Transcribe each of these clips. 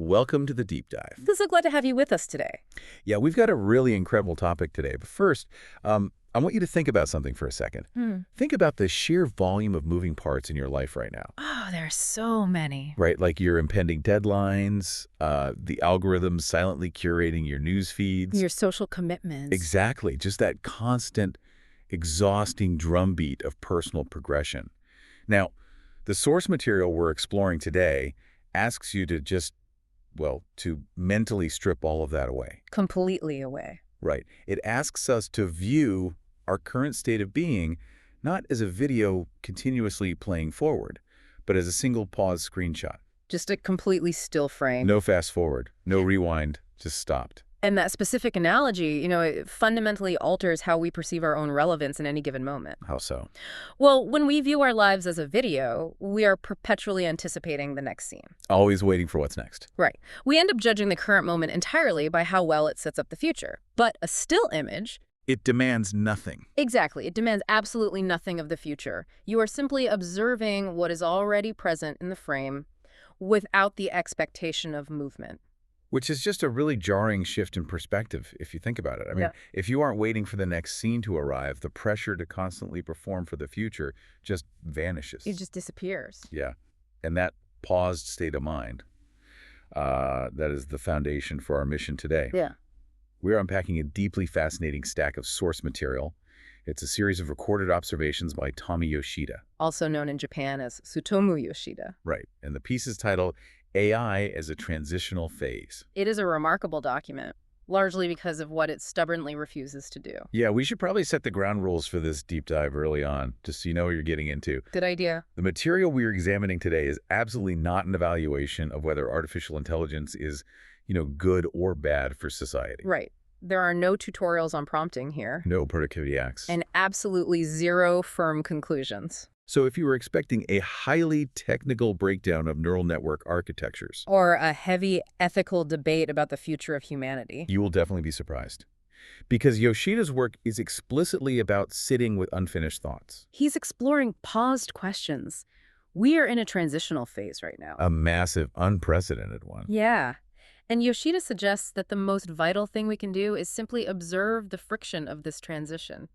welcome to the deep dive. So glad to have you with us today. Yeah, we've got a really incredible topic today. But first, I want you to think about something for a second. Think about the sheer volume of moving parts in your life right now. Oh, there are so many. Right, like your impending deadlines, the algorithms silently curating your news feeds. Your social commitments. Exactly, just that constant, exhausting drumbeat of personal progression. Now, the source material we're exploring today asks you to to mentally strip all of that away. Completely away. Right. It asks us to view our current state of being not as a video continuously playing forward, but as a single pause screenshot. Just a completely still frame. No fast forward, no rewind, just stopped. And that specific analogy, it fundamentally alters how we perceive our own relevance in any given moment. How so? Well, when we view our lives as a video, we are perpetually anticipating the next scene. Always waiting for what's next. Right. We end up judging the current moment entirely by how well it sets up the future. But a still image... It demands nothing. Exactly. It demands absolutely nothing of the future. You are simply observing what is already present in the frame without the expectation of movement. Which is just a really jarring shift in perspective, if you think about it. I mean, if you aren't waiting for the next scene to arrive, the pressure to constantly perform for the future just vanishes. It just disappears. Yeah. And that paused state of mind, that is the foundation for our mission today. Yeah. We're unpacking a deeply fascinating stack of source material. It's a series of recorded observations by Tommy Yoshida. Also known in Japan as Tsutomu Yoshida. Right. And the piece is titled AI as a Transitional Phase. It is a remarkable document, largely because of what it stubbornly refuses to do. Yeah, we should probably set the ground rules for this deep dive early on, just so you know what you're getting into. Good idea. The material we're examining today is absolutely not an evaluation of whether artificial intelligence is, good or bad for society. Right. There are no tutorials on prompting here. No productivity hacks. And absolutely zero firm conclusions. So if you were expecting a highly technical breakdown of neural network architectures, or a heavy ethical debate about the future of humanity, you will definitely be surprised. Because Yoshida's work is explicitly about sitting with unfinished thoughts. He's exploring paused questions. We are in a transitional phase right now. A massive, unprecedented one. Yeah. And Yoshida suggests that the most vital thing we can do is simply observe the friction of this transition.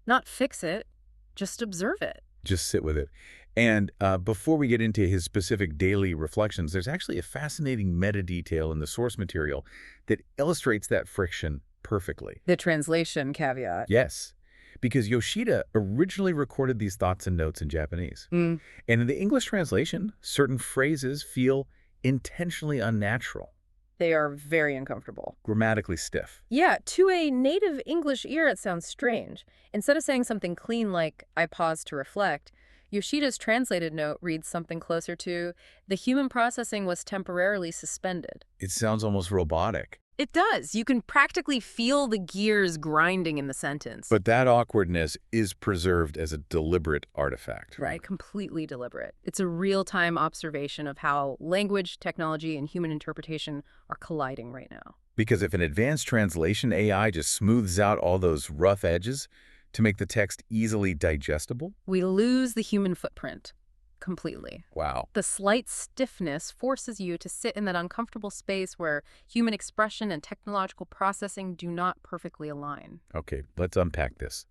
Not fix it, just observe it. Just sit with it. And before we get into his specific daily reflections, there's actually a fascinating meta detail in the source material that illustrates that friction perfectly. The translation caveat. Yes, because Yoshida originally recorded these thoughts and notes in Japanese. And in the English translation, certain phrases feel intentionally unnatural. They are very uncomfortable. Grammatically stiff. Yeah, to a native English ear, it sounds strange. Instead of saying something clean like, I pause to reflect, Yoshida's translated note reads something closer to, the human processing was temporarily suspended. It sounds almost robotic. It does. You can practically feel the gears grinding in the sentence. But that awkwardness is preserved as a deliberate artifact. Right, completely deliberate. It's a real-time observation of how language, technology, and human interpretation are colliding right now. Because if an advanced translation AI just smooths out all those rough edges to make the text easily digestible, we lose the human footprint. Completely. Wow. The slight stiffness forces you to sit in that uncomfortable space where human expression and technological processing do not perfectly align. Okay, let's unpack this.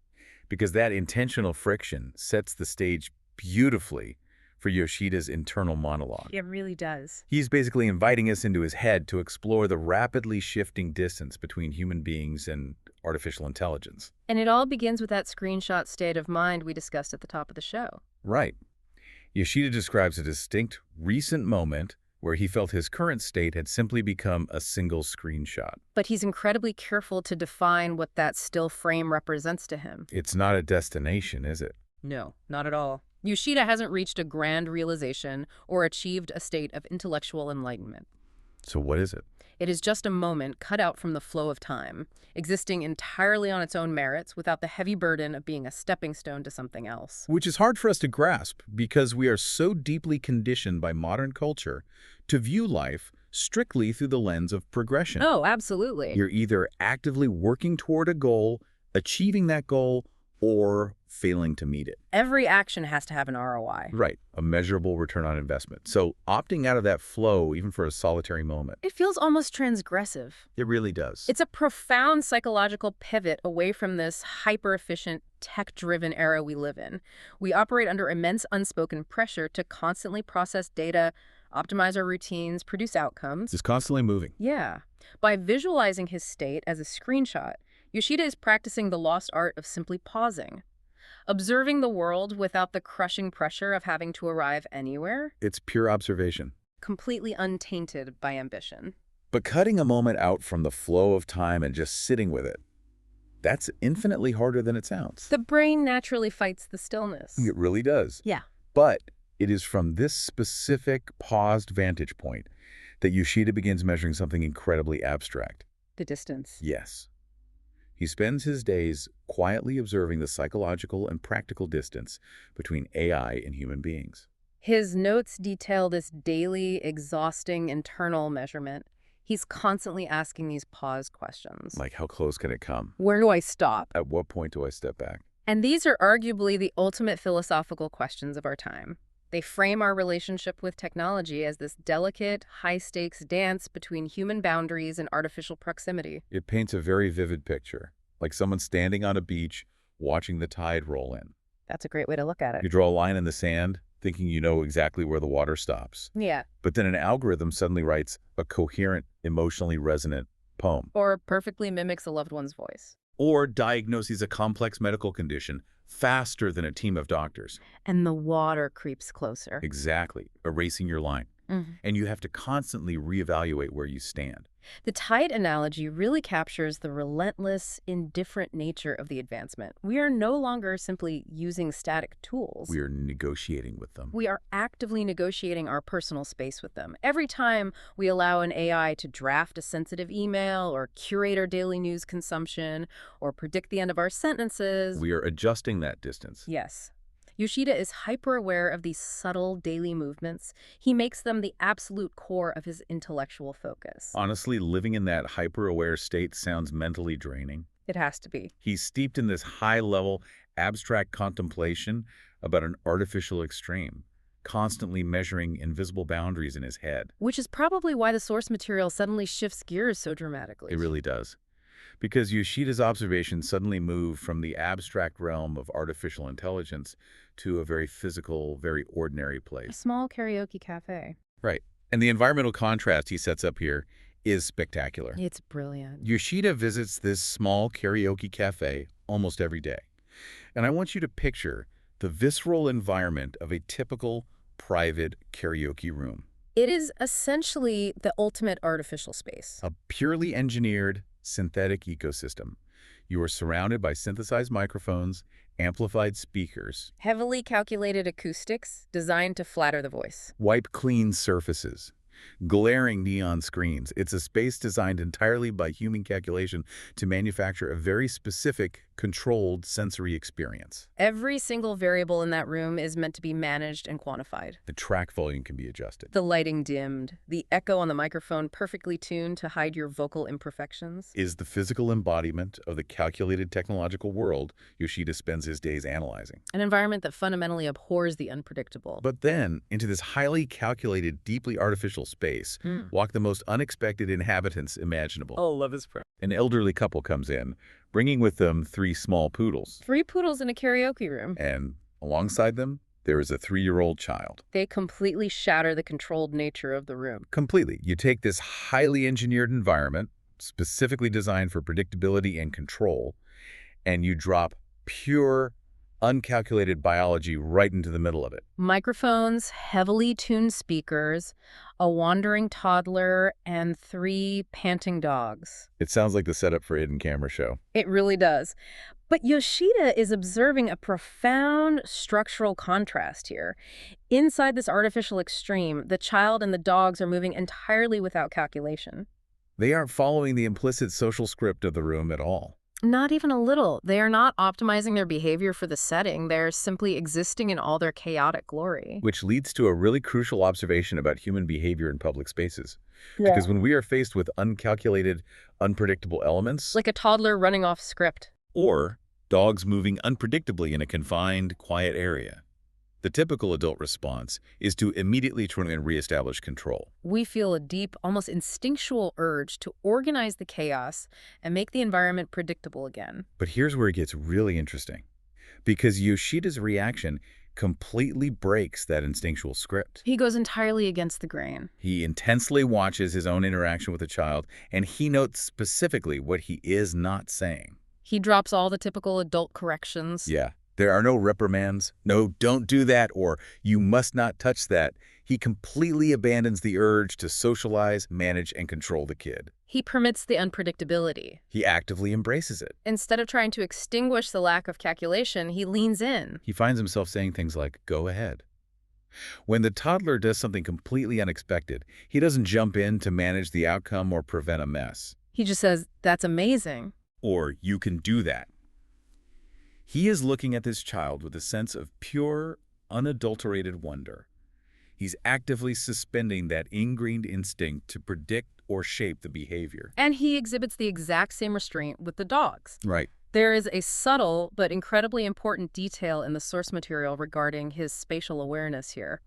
Because that intentional friction sets the stage beautifully for Yoshida's internal monologue. It really does. He's basically inviting us into his head to explore the rapidly shifting distance between human beings and artificial intelligence. And it all begins with that screenshot state of mind we discussed at the top of the show. Right. Yoshida describes a distinct, recent moment where he felt his current state had simply become a single screenshot. But he's incredibly careful to define what that still frame represents to him. It's not a destination, is it? No, not at all. Yoshida hasn't reached a grand realization or achieved a state of intellectual enlightenment. So what is it? It is just a moment cut out from the flow of time, existing entirely on its own merits without the heavy burden of being a stepping stone to something else. Which is hard for us to grasp because we are so deeply conditioned by modern culture to view life strictly through the lens of progression. Oh, absolutely. You're either actively working toward a goal, achieving that goal, or failing to meet it. Every action has to have an ROI. Right, a measurable return on investment. So opting out of that flow, even for a solitary moment, It feels almost transgressive. it really does. It's a profound psychological pivot away from this hyper-efficient, tech-driven era we live in. We operate under immense unspoken pressure to constantly process data, optimize our routines, produce outcomes. Just constantly moving. Yeah. By visualizing his state as a screenshot, Yoshida is practicing the lost art of simply pausing, observing the world without the crushing pressure of having to arrive anywhere, It's pure observation. completely untainted by ambition. But cutting a moment out from the flow of time and just sitting with it, that's infinitely harder than it sounds. The brain naturally fights the stillness. It really does. Yeah. But it is from this specific paused vantage point that Yoshida begins measuring something incredibly abstract. The distance. Yes. He spends his days quietly observing the psychological and practical distance between AI and human beings. His notes detail this daily, exhausting internal measurement. He's constantly asking these pause questions. Like, how close can it come? Where do I stop? At what point do I step back? And these are arguably the ultimate philosophical questions of our time. They frame our relationship with technology as this delicate, high-stakes dance between human boundaries and artificial proximity. It paints a very vivid picture, like someone standing on a beach watching the tide roll in. That's a great way to look at You it. draw a line in the sand, thinking you know exactly where the water stops. Yeah. But then an algorithm suddenly writes a coherent, emotionally resonant poem. Or perfectly mimics a loved one's voice. Or diagnoses a complex medical condition faster than a team of doctors. And the water creeps closer. Exactly, erasing your line. Mhm. And you have to constantly reevaluate where you stand. The tide analogy really captures the relentless, indifferent nature of the advancement. We are no longer simply using static tools. We are negotiating with them. We are actively negotiating our personal space with them. Every time we allow an AI to draft a sensitive email or curate our daily news consumption or predict the end of our sentences. We are adjusting that distance. Yes. Yoshida is hyper-aware of these subtle daily movements. He makes them the absolute core of his intellectual focus. Honestly, living in that hyper-aware state sounds mentally draining. It has to be. He's steeped in this high-level, abstract contemplation about an artificial extreme, constantly measuring invisible boundaries in his head. Which is probably why the source material suddenly shifts gears so dramatically. It really does. Because Yoshida's observations suddenly move from the abstract realm of artificial intelligence to a very physical, very ordinary A place. small karaoke cafe. Right. And the environmental contrast he sets up here is spectacular. It's brilliant. Yoshida visits this small karaoke cafe almost every day. And I want you to picture the visceral environment of a typical private karaoke room. It is essentially the ultimate artificial space. A purely engineered, synthetic ecosystem. You are surrounded by synthesized microphones, amplified speakers, Heavily calculated acoustics designed to flatter the voice. wipe-clean surfaces, glaring neon screens. It's a space designed entirely by human calculation to manufacture a very specific, controlled sensory experience. Every single variable in that room is meant to be managed and quantified. The track volume can be adjusted. The lighting dimmed, the echo on the microphone perfectly tuned to hide your vocal imperfections. Is the physical embodiment of the calculated technological world Yoshida spends his days analyzing. An environment that fundamentally abhors the unpredictable. But then, into this highly calculated, deeply artificial space, walk the most unexpected inhabitants imaginable. Oh, love is An elderly couple comes in, bringing with them 3 small poodles. 3 poodles in a karaoke room. And alongside them, there is a 3-year-old child. They completely shatter the controlled nature of the room. Completely. You take this highly engineered environment, specifically designed for predictability and control, and you drop pure, uncalculated biology right into the middle of it. Microphones, heavily tuned speakers, a wandering toddler, and 3 panting dogs. It sounds like the setup for a hidden camera show. It really does. But Yoshida is observing a profound structural contrast here. Inside this artificial extreme, the child and the dogs are moving entirely without calculation. They aren't following the implicit social script of the room at all. Not even a little. They are not optimizing their behavior for the setting. They're simply existing in all their chaotic glory. Which leads to a really crucial observation about human behavior in public spaces. Because when we are faced with uncalculated, unpredictable elements, Like a toddler running off script. or dogs moving unpredictably in a confined, quiet area. The typical adult response is to immediately try and reestablish control. We feel a deep, almost instinctual urge to organize the chaos and make the environment predictable again. But here's where it gets really interesting, because Yoshida's reaction completely breaks that instinctual script. He goes entirely against the grain. He intensely watches his own interaction with the child, and he notes specifically what he is not saying. He drops all the typical adult corrections. Yeah, there are no reprimands, no "don't do that" or "you must not touch that." He completely abandons the urge to socialize, manage, and control the kid. He permits the unpredictability. He actively embraces it. Instead of trying to extinguish the lack of calculation, he leans in. He finds himself saying things like, "Go ahead." When the toddler does something completely unexpected, he doesn't jump in to manage the outcome or prevent a mess. He just says, "That's amazing." Or, "You can do that." He is looking at this child with a sense of pure, unadulterated wonder. He's actively suspending that ingrained instinct to predict or shape the behavior. And he exhibits the exact same restraint with the dogs. Right. There is a subtle but incredibly important detail in the source material regarding his spatial awareness here.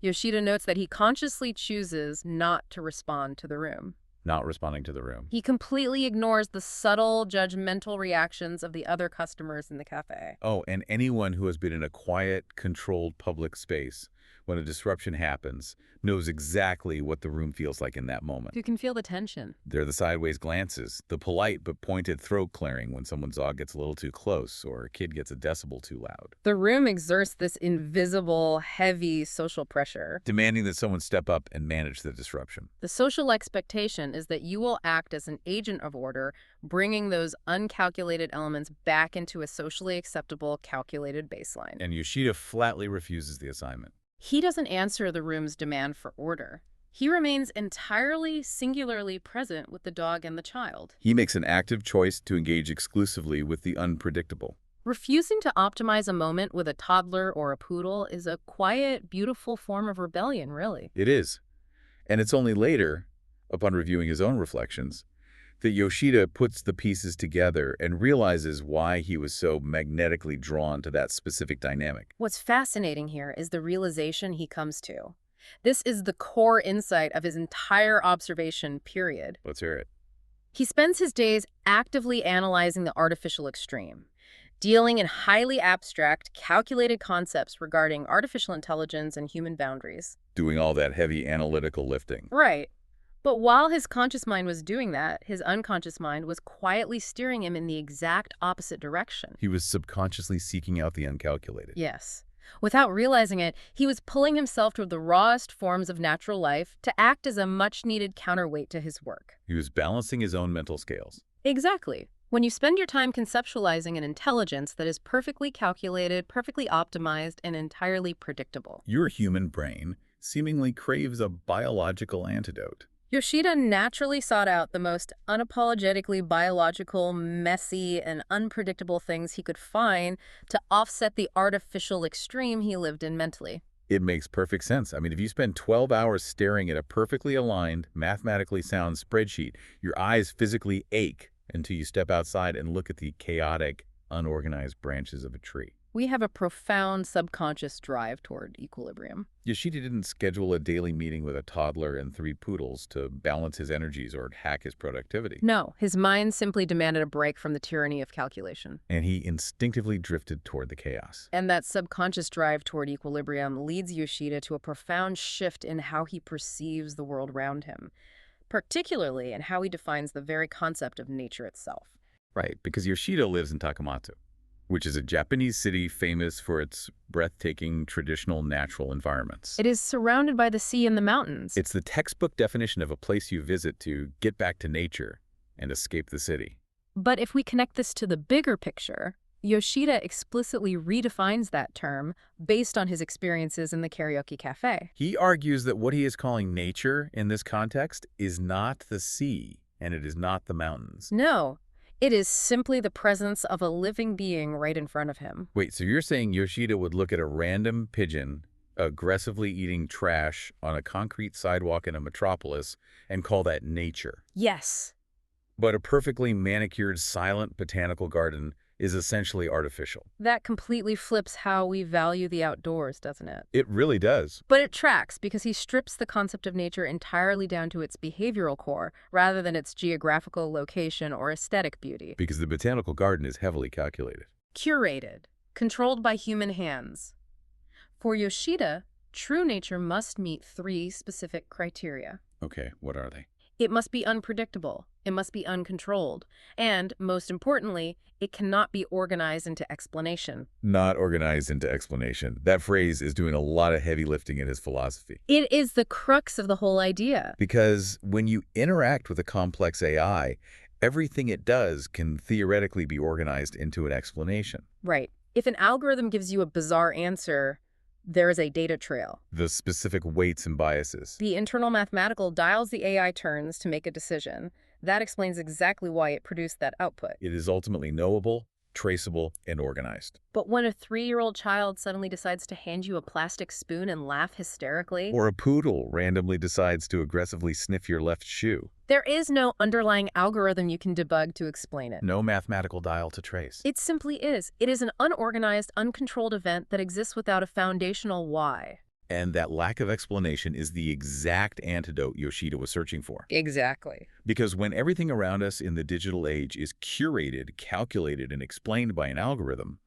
Yoshida notes that he consciously chooses not to respond to the room. Not responding to the room. He completely ignores the subtle, judgmental reactions of the other customers in the cafe. Oh, and anyone who has been in a quiet, controlled public space when a disruption happens knows exactly what the room feels like in that moment. You can feel the tension. They're the sideways glances, the polite but pointed throat clearing when someone's dog gets a little too close or a kid gets a decibel too loud. The room exerts this invisible, heavy social pressure. Demanding that someone step up and manage the disruption. The social expectation is that you will act as an agent of order, bringing those uncalculated elements back into a socially acceptable, calculated baseline. And Yoshida flatly refuses the assignment. He doesn't answer the room's demand for order. He remains entirely, singularly present with the dog and the child. He makes an active choice to engage exclusively with the unpredictable. Refusing to optimize a moment with a toddler or a poodle is a quiet, beautiful form of rebellion, really. It is. And it's only later, upon reviewing his own reflections, that Yoshida puts the pieces together and realizes why he was so magnetically drawn to that specific dynamic. What's fascinating here is the realization he comes to. This is the core insight of his entire observation period. Let's hear it. He spends his days actively analyzing the artificial extreme, dealing in highly abstract, calculated concepts regarding artificial intelligence and human boundaries. Doing all that heavy analytical lifting. Right. But while his conscious mind was doing that, his unconscious mind was quietly steering him in the exact opposite direction. He was subconsciously seeking out the uncalculated. Yes. Without realizing it, he was pulling himself toward the rawest forms of natural life to act as a much-needed counterweight to his work. He was balancing his own mental scales. Exactly. When you spend your time conceptualizing an intelligence that is perfectly calculated, perfectly optimized, and entirely predictable. Your human brain seemingly craves a biological antidote. Yoshida naturally sought out the most unapologetically biological, messy, and unpredictable things he could find to offset the artificial extreme he lived in mentally. It makes perfect sense. I mean, if you spend 12 hours staring at a perfectly aligned, mathematically sound spreadsheet, your eyes physically ache until you step outside and look at the chaotic, unorganized branches of a tree. We have a profound subconscious drive toward equilibrium. Yoshida didn't schedule a daily meeting with a toddler and 3 poodles to balance his energies or hack his productivity. No, his mind simply demanded a break from the tyranny of calculation. And he instinctively drifted toward the chaos. And that subconscious drive toward equilibrium leads Yoshida to a profound shift in how he perceives the world around him, particularly in how he defines the very concept of nature itself. Right, because Yoshida lives in Takamatsu, which is a Japanese city famous for its breathtaking traditional natural environments. It is surrounded by the sea and the mountains. It's the textbook definition of a place you visit to get back to nature and escape the city. But if we connect this to the bigger picture, Yoshida explicitly redefines that term based on his experiences in the karaoke cafe. He argues that what he is calling nature in this context is not the sea, and it is not the mountains. No. It is simply the presence of a living being right in front of him. Wait, so you're saying Yoshida would look at a random pigeon aggressively eating trash on a concrete sidewalk in a metropolis and call that nature? Yes. But a perfectly manicured, silent botanical garden is essentially artificial. That completely flips how we value the outdoors, doesn't it? It really does. But it tracks because he strips the concept of nature entirely down to its behavioral core rather than its geographical location or aesthetic beauty. Because the botanical garden is heavily calculated. Curated, controlled by human hands. For Yoshida, true nature must meet 3 specific criteria. Okay, what are they? It must be unpredictable, it must be uncontrolled, and, most importantly, it cannot be organized into explanation. Not organized into explanation. That phrase is doing a lot of heavy lifting in his philosophy. It is the crux of the whole idea. Because when you interact with a complex AI, everything it does can theoretically be organized into an explanation. Right. If an algorithm gives you a bizarre answer, there is a data trail. The specific weights and biases. The internal mathematical dials the AI turns to make a decision. That explains exactly why it produced that output. It is ultimately knowable, traceable, and organized. But when a 3-year-old child suddenly decides to hand you a plastic spoon and laugh hysterically, Or a poodle randomly decides to aggressively sniff your left shoe. there is no underlying algorithm you can debug to explain it. No mathematical dial to trace. It simply is. It is an unorganized, uncontrolled event that exists without a foundational why. And that lack of explanation is the exact antidote Yoshida was searching for. Exactly. Because when everything around us in the digital age is curated, calculated, and explained by an algorithm,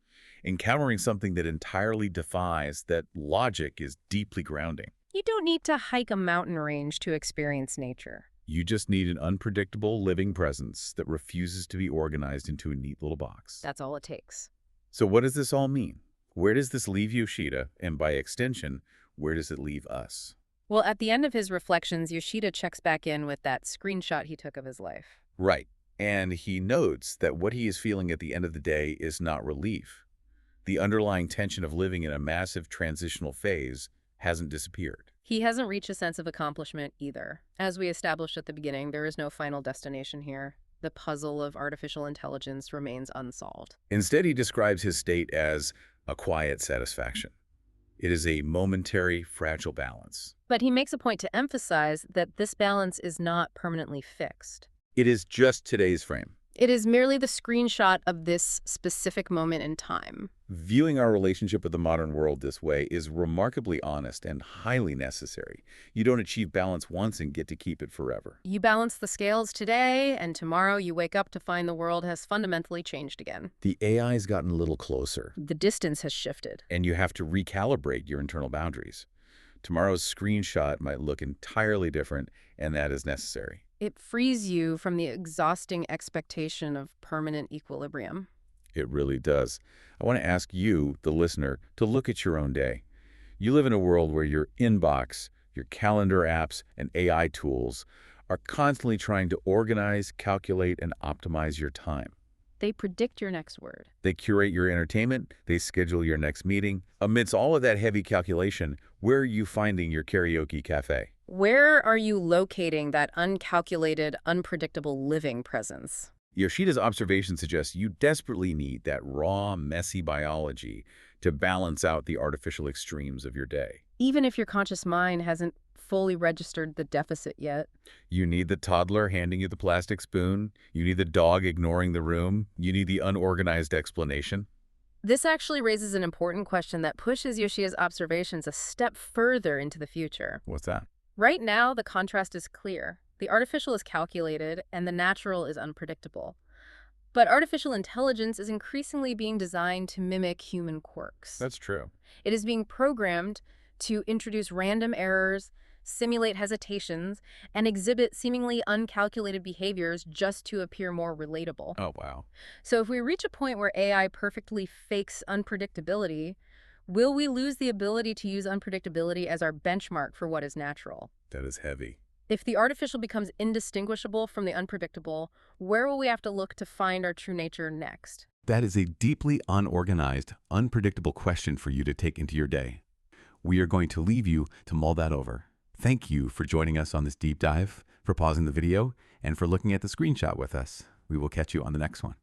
encountering something that entirely defies that logic is deeply grounding. You don't need to hike a mountain range to experience nature. You just need an unpredictable living presence that refuses to be organized into a neat little box. That's all it takes. So what does this all mean? Where does this leave Yoshida? And by extension, where does it leave us? Well, at the end of his reflections, Yoshida checks back in with that screenshot he took of his life. Right. And he notes that what he is feeling at the end of the day is not relief. The underlying tension of living in a massive transitional phase hasn't disappeared. He hasn't reached a sense of accomplishment either. As we established at the beginning, there is no final destination here. The puzzle of artificial intelligence remains unsolved. Instead, he describes his state as a quiet satisfaction. It is a momentary, fragile balance. But he makes a point to emphasize that this balance is not permanently fixed. It is just today's frame. It is merely the screenshot of this specific moment in time. Viewing our relationship with the modern world this way is remarkably honest and highly necessary. You don't achieve balance once and get to keep it forever. You balance the scales today, and tomorrow you wake up to find the world has fundamentally changed again. The AI's gotten a little closer, The distance has shifted. and you have to recalibrate your internal boundaries. Tomorrow's screenshot might look entirely different, and that is necessary. It frees you from the exhausting expectation of permanent equilibrium. It really does. I want to ask you, the listener, to look at your own day. You live in a world where your inbox, your calendar apps, and AI tools are constantly trying to organize, calculate, and optimize your time. They predict your next word. They curate your entertainment, they schedule your next meeting. Amidst all of that heavy calculation, where are you finding your karaoke cafe? Where are you locating that uncalculated, unpredictable living presence? Yoshida's observation suggests you desperately need that raw, messy biology to balance out the artificial extremes of your day. Even if your conscious mind hasn't fully registered the deficit yet. You need the toddler handing you the plastic spoon. You need the dog ignoring the room. You need the unorganized explanation. This actually raises an important question that pushes Yoshida's observations a step further into the future. What's that? Right now, the contrast is clear. The artificial is calculated, and the natural is unpredictable. But artificial intelligence is increasingly being designed to mimic human quirks. That's true. It is being programmed to introduce random errors, simulate hesitations, and exhibit seemingly uncalculated behaviors just to appear more relatable. Oh, wow. So if we reach a point where AI perfectly fakes unpredictability, will we lose the ability to use unpredictability as our benchmark for what is natural? That is heavy. If the artificial becomes indistinguishable from the unpredictable, where will we have to look to find our true nature next? That is a deeply unorganized, unpredictable question for you to take into your day. We are going to leave you to mull that over. Thank you for joining us on this deep dive, for pausing the video, and for looking at the screenshot with us. We will catch you on the next one.